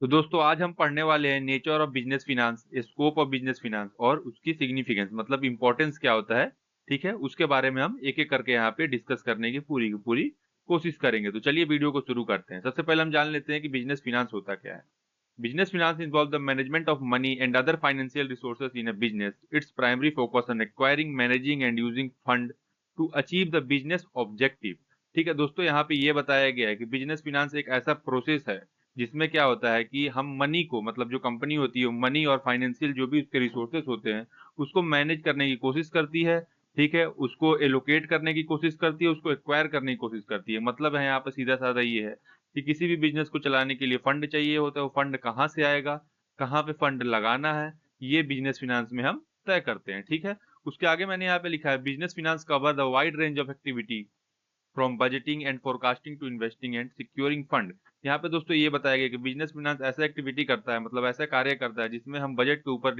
तो दोस्तों आज हम पढ़ने वाले हैं nature of business finance, scope of business finance और उसकी सिग्निफिकेंस मतलब इंपॉर्टेंस क्या होता है। ठीक है, उसके बारे में हम एक एक करके यहाँ पे डिस्कस करने की पूरी कोशिश करेंगे। तो चलिए वीडियो को शुरू करते हैं। सबसे पहले हम जान लेते हैं कि बिजनेस फिनांस होता क्या है। Business finance involves the management of money and other financial resources in a business. Its primary focus on acquiring, managing and using fund to achieve the business objective. ठीक है दोस्तों, यहाँ पे ये बताया गया है कि बिजनेस फिनांस एक ऐसा प्रोसेस है जिसमें क्या होता है कि हम मनी को मतलब जो कंपनी होती है मनी और फाइनेंशियल जो भी उसके रिसोर्सेस होते हैं उसको मैनेज करने की कोशिश करती है। ठीक है, उसको एलोकेट करने की कोशिश करती है, उसको एक्वायर करने की कोशिश करती है। मतलब है यहाँ पे सीधा साधा ये है कि किसी भी बिजनेस को चलाने के लिए फंड चाहिए होता है। वो फंड कहाँ से आएगा, कहाँ पे फंड लगाना है, ये बिजनेस फिनांस में हम तय करते हैं। ठीक है, उसके आगे मैंने यहाँ पे लिखा है business finance cover the wide range of activity from budgeting and forecasting to investing and securing fund. यहाँ पे दोस्तों ये बताया गया कि बिजनेस फिनांस ऐसा एक्टिविटी करता है मतलब ऐसा कार्य करता है जिसमें हम बजट के ऊपर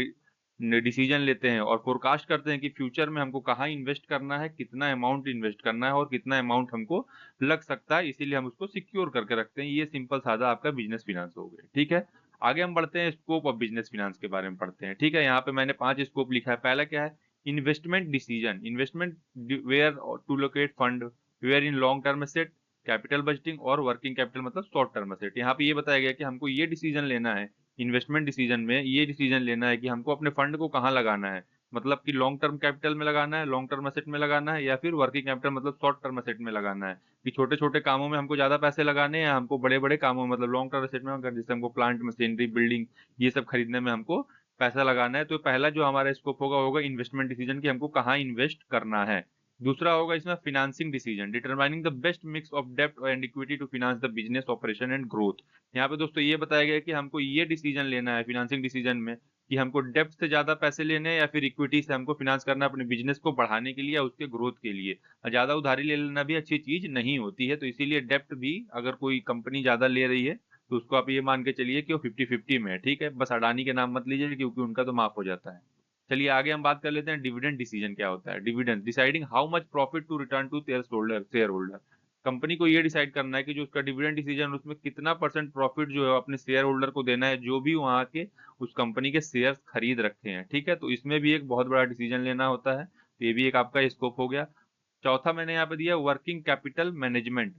डिसीजन लेते हैं और फोरकास्ट करते हैं कि फ्यूचर में हमको कहाँ इन्वेस्ट करना है, कितना अमाउंट इन्वेस्ट करना है और कितना अमाउंट हमको लग सकता है, इसीलिए हम उसको सिक्योर करके रखते हैं। ये सिंपल सादा आपका बिजनेस फिनांस हो गया। ठीक है, आगे हम बढ़ते हैं, स्कोप ऑफ बिजनेस फिनांस के बारे में पढ़ते हैं। ठीक है, यहाँ पे मैंने 5 स्कोप लिखा है। पहला क्या है, investment decision, investment where to locate fund, where in long term asset, capital budgeting और वर्किंग कैपिटल मतलब शॉर्ट टर्म एसेट। यहाँ पे ये बताया गया कि हमको ये डिसीजन लेना है, इन्वेस्टमेंट डिसीजन में ये डिसीजन लेना है कि हमको अपने फंड को कहाँ लगाना है। मतलब कि लॉन्ग टर्म कैपिटल में लगाना है, लॉन्ग टर्म एसेट में लगाना है या फिर वर्किंग कैपिटल मतलब शॉर्ट टर्म एसेट में लगाना है। कि छोटे छोटे कामों में हमको ज्यादा पैसे लगाने हैं, हमको बड़े बड़े कामों में मतलब लॉन्ग टर्म एसेट में अगर जैसे हमको प्लांट मशीनरी बिल्डिंग ये सब खरीदने में हमको पैसा लगाना है। तो पहला जो हमारा स्कोप होगा होगा इन्वेस्टमेंट डिसीजन कि हमको कहाँ इन्वेस्ट करना है। दूसरा होगा इसमें financing decision, determining the best mix of डेब्ट and equity to finance the business operation and growth. यहाँ पे दोस्तों ये बताया गया है कि हमको ये डिसीजन लेना है फाइनेंसिंग डिसीजन में कि हमको डेब्ट से ज्यादा पैसे लेने हैं या फिर इक्विटी से हमको फाइनेंस करना है अपने बिजनेस को बढ़ाने के लिए या उसके ग्रोथ के लिए। ज्यादा उधारी ले लेना भी अच्छी चीज नहीं होती है, तो इसीलिए डेब्ट भी अगर कोई कंपनी ज्यादा ले रही है तो उसको आप ये मान के चलिए कि वो 50-50 में है। ठीक है, बस अडानी के नाम मत लीजिए क्योंकि उनका तो माफ हो जाता है। चलिए आगे हम बात कर लेते हैं डिविडेंड डिसीजन क्या होता है। Dividend deciding how much profit to return to share holder. Company को ये डिसाइड करना है कि जो उसका डिविडेंड डिसीजन उसमें कितना परसेंट प्रॉफिट जो है अपने शेयर होल्डर को देना है जो भी वहां के उस कंपनी के शेयर खरीद रखे हैं। ठीक है, तो इसमें भी एक बहुत बड़ा डिसीजन लेना होता है, तो ये भी एक आपका स्कोप हो गया। चौथा मैंने यहाँ पे दिया working capital management,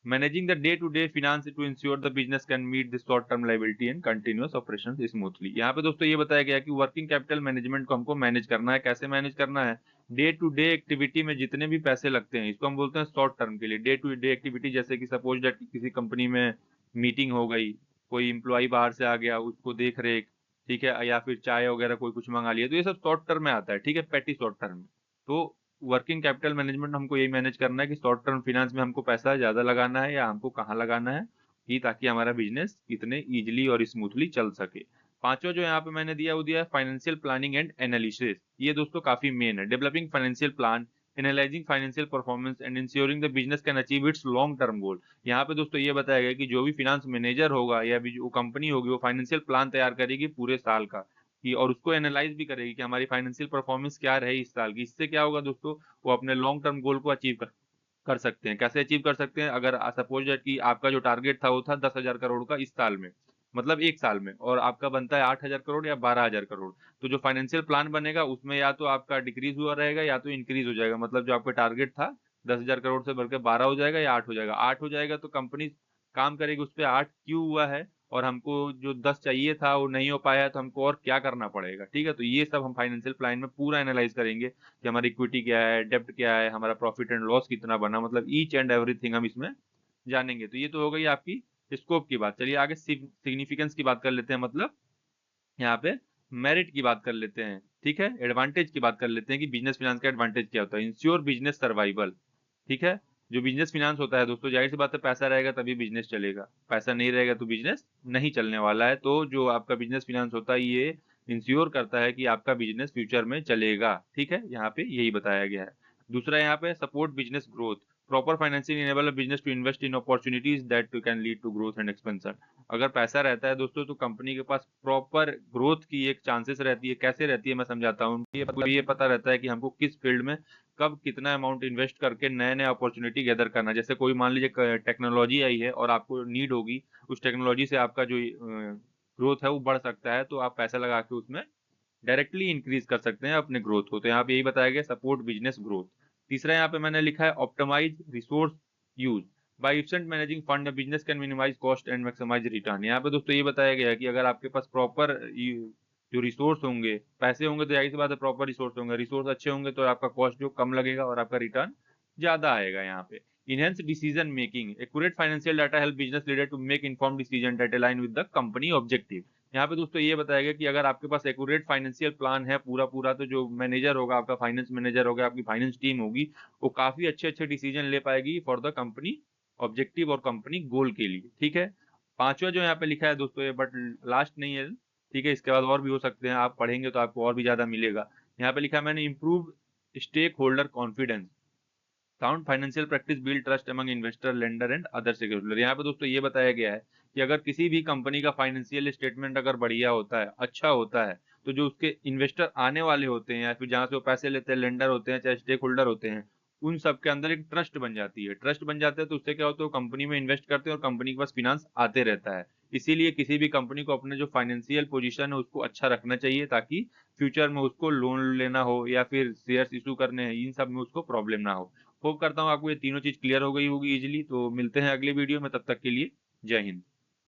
managing the day to day finance to ensure the business can meet the short term liability and continuous operation smoothly. यहाँ पे दोस्तों ये बताया गया कि वर्किंग कैपिटल मैनेजमेंट को हमको मैनेज करना है। कैसे मैनेज करना है, डे टू डे एक्टिविटी में जितने भी पैसे लगते हैं इसको हम बोलते हैं शॉर्ट टर्म के लिए डे टू डे एक्टिविटी। जैसे कि सपोज दैट किसी कंपनी में मीटिंग हो गई, कोई इम्प्लॉय बाहर से आ गया उसको देख रेख, ठीक है, या फिर चाय वगैरह कोई कुछ मंगा लिया, तो ये सब शॉर्ट टर्म में आता है। ठीक है, पेटी शॉर्ट टर्म। तो वर्किंग कैपिटल मैनेजमेंट हमको यही मैनेज करना है कि शॉर्ट टर्म फाइनेंस में हमको पैसा ज्यादा लगाना है या हमको कहाँ लगाना है, कि ताकि हमारा बिजनेस इतने इजीली और स्मूथली चल सके। पांचवा जो यहाँ पे मैंने दिया वो दिया है फाइनेंशियल प्लानिंग एंड एनालिसिस। ये दोस्तों काफी मेन है, developing financial plan, analysing financial performance and ensuring the business can achieve it's long term goal. यहाँ पे दोस्तों ये बताया गया कि जो भी फाइनेंस मैनेजर होगा या भी जो कंपनी होगी वो फाइनेंशियल प्लान तैयार करेगी पूरे साल का, कि और उसको एनालाइज भी करेगी कि हमारी फाइनेंशियल परफॉर्मेंस क्या रही इस साल की। इससे क्या होगा दोस्तों, वो अपने लॉन्ग टर्म गोल को अचीव कर सकते हैं। कैसे अचीव कर सकते हैं, अगर सपोज दैट कि आपका जो टारगेट था वो था 10,000 करोड़ का इस साल में, मतलब एक साल में, और आपका बनता है 8,000 करोड़ या 12,000 करोड़, तो जो फाइनेंशियल प्लान बनेगा उसमें या तो आपका डिक्रीज हुआ रहेगा या तो इंक्रीज हो जाएगा। मतलब जो आपका टारगेट था 10,000 करोड़ से बढ़कर 12 हो जाएगा या 8 हो जाएगा। 8 हो जाएगा तो कंपनी काम करेगी उस पर 8 क्यों हुआ है, और हमको जो 10 चाहिए था वो नहीं हो पाया है तो हमको और क्या करना पड़ेगा। ठीक है, तो ये सब हम फाइनेंशियल प्लान में पूरा एनालाइज करेंगे कि हमारी इक्विटी क्या है, डेब्ट क्या है, हमारा प्रॉफिट एंड लॉस कितना बना, मतलब ईच एंड एवरीथिंग हम इसमें जानेंगे। तो ये तो हो गई आपकी स्कोप की बात। चलिए आगे सिग्निफिकेंस की बात कर लेते हैं, मतलब यहाँ पे मेरिट की बात कर लेते हैं। ठीक है, एडवांटेज की बात कर लेते हैं कि बिजनेस फिनांस का एडवांटेज क्या होता है। Ensure business survival. ठीक है, जो बिजनेस फिनांस होता है दोस्तों, जाहिर सी बात है पैसा रहेगा तभी बिजनेस चलेगा, पैसा नहीं रहेगा तो बिजनेस नहीं चलने वाला है। तो जो आपका बिजनेस फिनांस होता है ये इंश्योर करता है कि आपका बिजनेस फ्यूचर में चलेगा। ठीक है, यहाँ पे यही बताया गया है। दूसरा यहाँ पे support business growth, proper financing enable a business to invest in opportunities that can lead to growth and expansion. अगर पैसा रहता है दोस्तों तो कंपनी के पास प्रॉपर ग्रोथ की एक चांसेस रहती है। कैसे रहती है मैं समझाता हूँ। ये पता रहता है कि हमको किस फील्ड में कब कितना अमाउंट इन्वेस्ट करके नए नए अपॉर्चुनिटी गैदर करना है। जैसे कोई मान लीजिए टेक्नोलॉजी आई है और आपको नीड होगी, उस टेक्नोलॉजी से आपका जो ग्रोथ है वो बढ़ सकता है, तो आप पैसा लगा के उसमें डायरेक्टली इंक्रीज कर सकते हैं अपने ग्रोथ को। तो यहाँ पे यही बताया गया, सपोर्ट बिजनेस ग्रोथ। तीसरा यहाँ पे मैंने लिखा है optimise resource use. By efficient managing fund business can minimise cost and maximise return. यहाँ पे दोस्तों ये बताया गया है कि अगर आपके पास प्रॉपर जो रिसोर्स होंगे, पैसे होंगे तो जाहिर सी बात है प्रॉपर रिसोर्स होंगे, रिसोर्स अच्छे होंगे तो आपका कॉस्ट जो कम लगेगा और आपका रिटर्न ज्यादा आएगा। यहाँ पे enhance decision making, accurate financial data help business leader to make informed decision that align with the company objective। यहाँ पे दोस्तों ये बताया गया कि अगर आपके पास एक्यूरेट फाइनेंशियल प्लान है पूरा पूरा, तो जो मैनेजर होगा, आपका फाइनेंस मैनेजर होगा, आपकी फाइनेंस टीम होगी, वो काफी अच्छे अच्छे डिसीजन ले पाएगी फॉर द कंपनी ऑब्जेक्टिव और कंपनी गोल के लिए। ठीक है। पांचवा जो यहाँ पे लिखा है दोस्तों, ये बट लास्ट नहीं है, ठीक है, इसके बाद और भी हो सकते हैं, आप पढ़ेंगे तो आपको और भी ज्यादा मिलेगा। यहाँ पे लिखा है मैंने, improve stake holder confidence, sound financial practice build trust among investor lender and other stakeholder. यहाँ पे दोस्तों ये बताया गया है कि अगर किसी भी कंपनी का फाइनेंशियल स्टेटमेंट अगर बढ़िया होता है, अच्छा होता है, तो जो उसके इन्वेस्टर आने वाले होते हैं या फिर जहां से वो पैसे लेते हैं, लेंडर होते हैं चाहे स्टेक होल्डर होते हैं, उन सब के अंदर एक ट्रस्ट बन जाती है। ट्रस्ट बन जाता है तो उससे क्या होता है, वो कंपनी में इन्वेस्ट करते हैं और कंपनी के पास फिनांस आते रहता है। इसीलिए किसी भी कंपनी को अपने जो फाइनेंशियल पोजीशन है उसको अच्छा रखना चाहिए, ताकि फ्यूचर में उसको लोन लेना हो या फिर शेयर्स इशू करने हैं, इन सब में उसको प्रॉब्लम ना हो। होप करता हूँ आपको ये तीनों चीज क्लियर हो गई होगी इजीली। तो मिलते हैं अगले वीडियो में, तब तक के लिए जय हिंद।